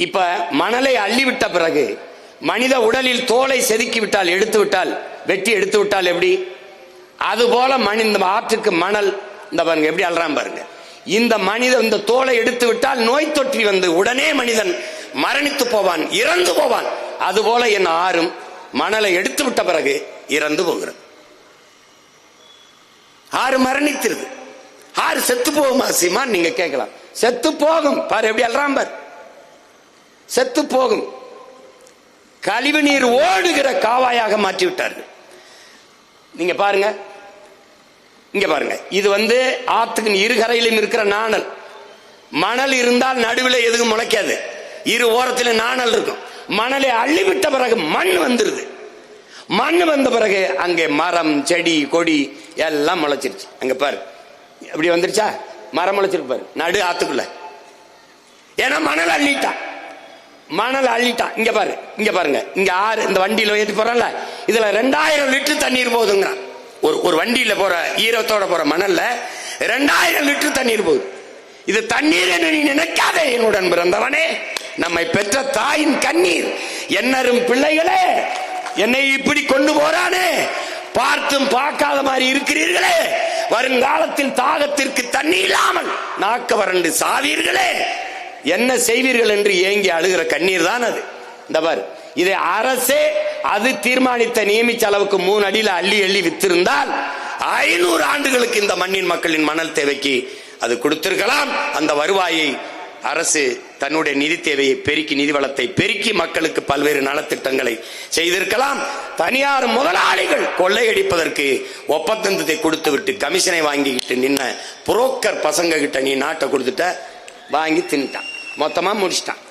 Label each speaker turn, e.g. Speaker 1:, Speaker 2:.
Speaker 1: இப்ப மணலை அள்ளிவிட்ட பிறகு மனித உடலில் தோலை செதுக்கி விட்டால், எடுத்து விட்டால், வெட்டி எடுத்து விட்டால் எப்படி, அதுபோல இந்த ஆற்றுக்கு மணல் இந்த பாருங்க எப்படி அல்றான் பாருங்க. இந்த தோலை எடுத்து விட்டால் நோய் தொற்றி வந்து உடனே மனிதன் மரணித்து போவான், இறந்து போவான். அதுபோல என் ஆறும் மணலை எடுத்து விட்ட பிறகு இறந்து போகிறது. ஆறு மரணித்திருது. ஆறு செத்து போகுமா சீமான் நீங்க கேட்கலாம். செத்து போகும். பாரு எப்படி அல்றான் பாரு, செத்து போகும். கழிவு நீர் ஓடுகிற காவாயாக மாற்றி விட்டார்கள். நீங்க பாருங்க, இங்க பாருங்க, இது ஆத்துக்கு இருகரையிலும் இருக்கிற நாணல். மணல் இருந்தால் நடுவில் எதுவும் முளைக்காது, இரு ஓரத்தில் நாணல் இருக்கும். மணலை அள்ளிவிட்ட பிறகு மண் வந்துருது. மண் வந்த பிறகு அங்கே மரம், செடி, கொடி எல்லாம் முளைச்சிருச்சு. அங்க பாரு எப்படி வந்துருச்சா, மரம் முளைச்சிருக்கு பாரு நடு ஆத்துக்குள்ள. ஏன்னா மணல் அள்ளிட்டான், மணல் அள்ளிட்டான். இங்க பாரு, இங்க பாருங்க, இங்க ஆறு இந்த வண்டியில ஏற்றி போறல, இதுல 2000 லிட்டர் தண்ணீர் போகுதுங்கிறான். ஒரு வண்டியில போற ஈரத்தோட போற மணல்ல 2000 லிட்டர் தண்ணீர் போகுது. இது தண்ணீர் என்று நீ நினைக்காதே என்னுடன் பிறந்தவனே. நம்மை பெற்ற தாயின் கண்ணீர். என்னரும் பிள்ளைகளே, என்னை இப்படி கொண்டு போறானே, பார்த்தும் பார்க்காத மாதிரி இருக்கிறீர்களே, வருங்காலத்தில் தாகத்திற்கு தண்ணி இல்லாமல் நாக்க வறண்டு சாவீர்களே, என்ன செய்வீர்கள் என்று ஏங்கி அழுகிற கண்ணீர் தான் அது. இந்த பாரு, இதை அரசே அது தீர்மானித்த நியமிச்ச அளவுக்கு 3 அடியில அள்ளி அள்ளி வித்திருந்தால் 500 ஆண்டுகளுக்கு இந்த மண்ணின் மக்களின் மணல் தேவைக்கு அது கொடுத்திருக்கலாம். அந்த வருவாயை அரசு தன்னுடைய நிதி தேவையை பெருக்கி, நிதி வளத்தை பெருக்கி மக்களுக்கு பல்வேறு நலத்திட்டங்களை செய்திருக்கலாம். தனியார் முதலாளிகள் கொள்ளையடிப்பதற்கு ஒப்பந்தத்தை கொடுத்து விட்டு கமிஷனை வாங்கிக்கிட்டு நின்ன புரோக்கர் பசங்க கிட்ட நீ நாட்டை கொடுத்துட்ட, வாங்கி தின்ட்டான், மொத்தமா முடிச்சிட்டான்.